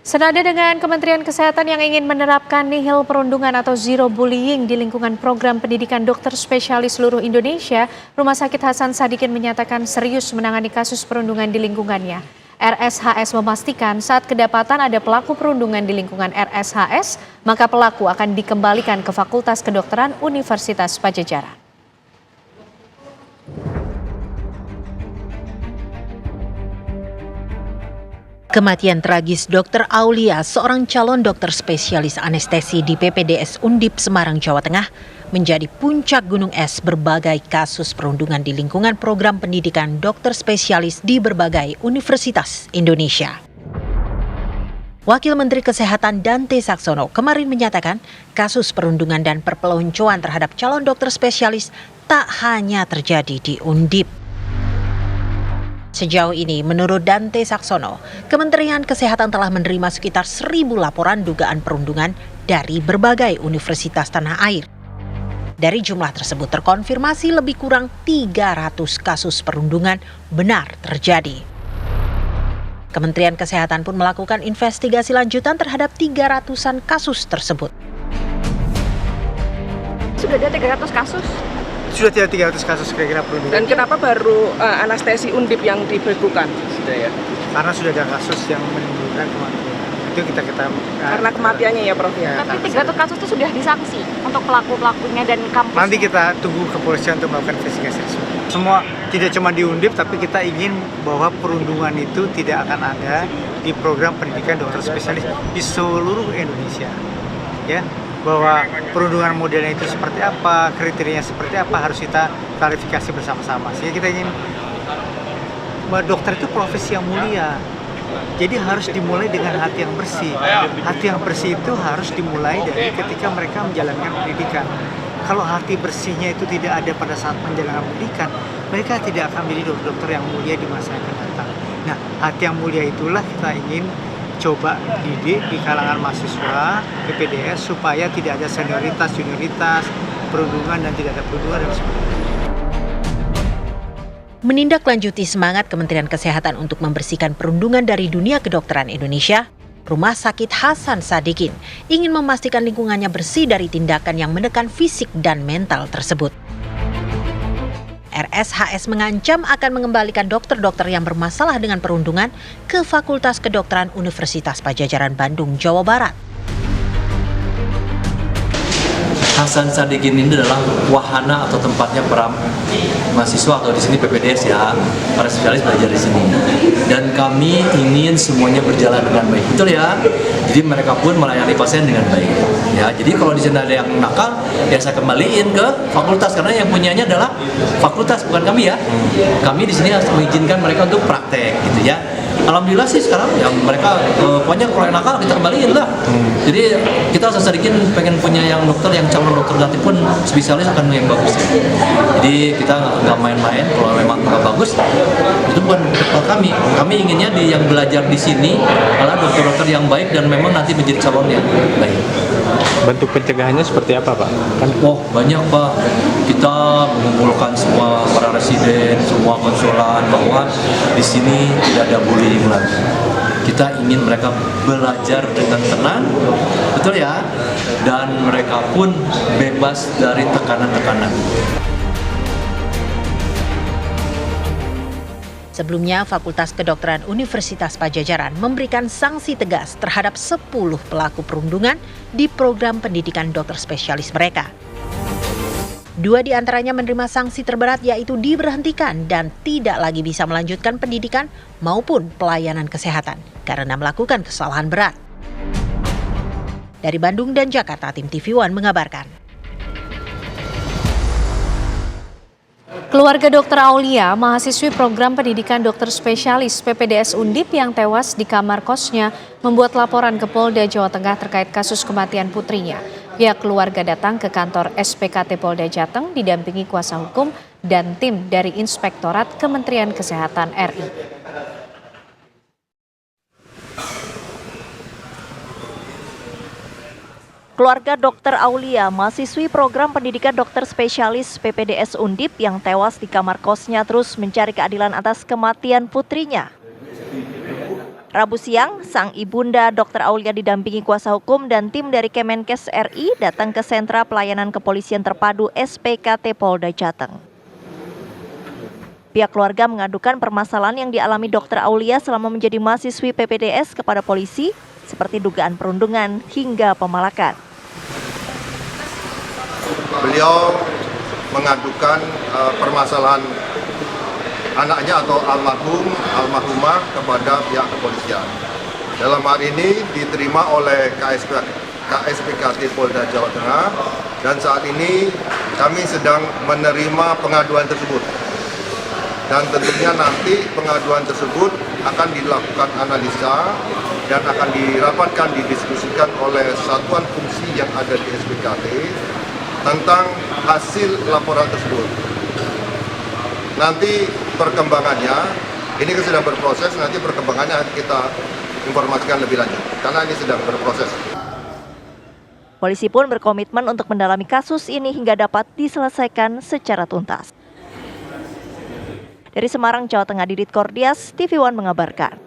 Senada dengan Kementerian Kesehatan yang ingin menerapkan nihil perundungan atau zero bullying di lingkungan program pendidikan dokter spesialis seluruh Indonesia, Rumah Sakit Hasan Sadikin menyatakan serius menangani kasus perundungan di lingkungannya. RSHS memastikan saat kedapatan ada pelaku perundungan di lingkungan RSHS, maka pelaku akan dikembalikan ke Fakultas Kedokteran Universitas Padjadjaran. Kematian tragis Dr. Aulia, seorang calon dokter spesialis anestesi di PPDS Undip Semarang, Jawa Tengah, menjadi puncak gunung es berbagai kasus perundungan di lingkungan program pendidikan dokter spesialis di berbagai universitas Indonesia. Wakil Menteri Kesehatan Dante Saxono kemarin menyatakan kasus perundungan dan perpeloncoan terhadap calon dokter spesialis tak hanya terjadi di Undip. Sejauh ini, menurut Dante Saxono, Kementerian Kesehatan telah menerima sekitar 1.000 laporan dugaan perundungan dari berbagai universitas tanah air. Dari jumlah tersebut terkonfirmasi lebih kurang 300 kasus perundungan benar terjadi. Kementerian Kesehatan pun melakukan investigasi lanjutan terhadap 300-an kasus tersebut. Sudah ada 300 kasus? Sudah tidak 300 kasus kira-kira perundungan. Dan kenapa baru anestesi Undip yang dibekukan? Sudah ya, karena sudah ada kasus yang menimbulkan kematian. Itu kita karena kematiannya ya Prof ya. Tapi 300 kasus itu sudah disanksi untuk pelaku-pelakunya dan kampusnya. Nanti kita tunggu kepolisian untuk melakukan investigasi. Semua tidak cuma di Undip, tapi kita ingin bahwa perundungan itu tidak akan ada di program pendidikan dokter spesialis di seluruh Indonesia. Ya, bahwa perundungan modelnya itu seperti apa, kriterianya seperti apa, harus kita klarifikasi bersama-sama. Sehingga kita ingin, dokter itu profesi yang mulia, jadi harus dimulai dengan hati yang bersih. Hati yang bersih itu harus dimulai dari ketika mereka menjalankan pendidikan. Kalau hati bersihnya itu tidak ada pada saat menjalankan pendidikan, mereka tidak akan menjadi dokter yang mulia di masa yang akan datang. Nah, hati yang mulia itulah kita ingin coba didik di kalangan mahasiswa PPDS supaya tidak ada senioritas, junioritas, perundungan dan tidak ada perundungan dan sebagainya. Menindaklanjuti semangat Kementerian Kesehatan untuk membersihkan perundungan dari dunia kedokteran Indonesia, Rumah Sakit Hasan Sadikin ingin memastikan lingkungannya bersih dari tindakan yang menekan fisik dan mental tersebut. RSHS mengancam akan mengembalikan dokter-dokter yang bermasalah dengan perundungan ke Fakultas Kedokteran Universitas Padjadjaran Bandung, Jawa Barat. Hasan Sadikin ini adalah wahana atau tempatnya para mahasiswa atau di sini PPDS ya, para spesialis belajar di sini. Dan kami ingin semuanya berjalan dengan baik, betul ya. Jadi mereka pun melayani pasien dengan baik. Ya, jadi kalau di sini ada yang nakal, ya saya kembaliin ke fakultas karena yang punyanya adalah fakultas bukan kami ya. Kami di sini harus mengizinkan mereka untuk praktek, gitu ya. Alhamdulillah sih sekarang yang mereka pokoknya kalau yang nakal kita kembaliin lah. Jadi kita sedikit pengen punya yang dokter yang calon dokter nanti pun spesialis akan yang bagus ya. Jadi kita nggak main-main, kalau memang nggak bagus itu bukan dokter kami. Kami inginnya yang belajar di sini adalah dokter-dokter yang baik dan memang nanti menjadi calon yang baik. Bentuk pencegahannya seperti apa Pak? Oh banyak Pak, kita mengumpulkan semua para residen, semua konsulan bahwa di sini tidak ada bullying lagi. Kita ingin mereka belajar dengan tenang, betul ya, dan mereka pun bebas dari tekanan-tekanan. Sebelumnya, Fakultas Kedokteran Universitas Padjadjaran memberikan sanksi tegas terhadap 10 pelaku perundungan di program pendidikan dokter spesialis mereka. 2 di antaranya menerima sanksi terberat yaitu diberhentikan dan tidak lagi bisa melanjutkan pendidikan maupun pelayanan kesehatan karena melakukan kesalahan berat. Dari Bandung dan Jakarta, tim TV One mengabarkan. Keluarga Dr. Aulia, mahasiswi program pendidikan dokter spesialis PPDS Undip yang tewas di kamar kosnya, membuat laporan ke Polda Jawa Tengah terkait kasus kematian putrinya. Pihak keluarga datang ke kantor SPKT Polda Jateng didampingi kuasa hukum dan tim dari Inspektorat Kementerian Kesehatan RI. Keluarga Dr. Aulia, mahasiswi program pendidikan dokter spesialis PPDS Undip yang tewas di kamar kosnya terus mencari keadilan atas kematian putrinya. Rabu siang, sang ibunda Dr. Aulia didampingi kuasa hukum dan tim dari Kemenkes RI datang ke Sentra Pelayanan Kepolisian Terpadu SPKT Polda Jateng. Pihak keluarga mengadukan permasalahan yang dialami Dr. Aulia selama menjadi mahasiswi PPDS kepada polisi, seperti dugaan perundungan hingga pemalakan. Beliau mengadukan permasalahan anaknya atau almarhumah kepada pihak kepolisian. Dalam hal ini diterima oleh KSPKT Polda Jawa Tengah dan saat ini kami sedang menerima pengaduan tersebut. Dan tentunya nanti pengaduan tersebut akan dilakukan analisa dan akan dirapatkan, didiskusikan oleh satuan fungsi yang ada di SPKT tentang hasil laporan tersebut. Nanti perkembangannya, ini sedang berproses, nanti perkembangannya kita informasikan lebih lanjut, karena ini sedang berproses. Polisi pun berkomitmen untuk mendalami kasus ini hingga dapat diselesaikan secara tuntas. Dari Semarang, Jawa Tengah, Didit Kordias, TV One mengabarkan.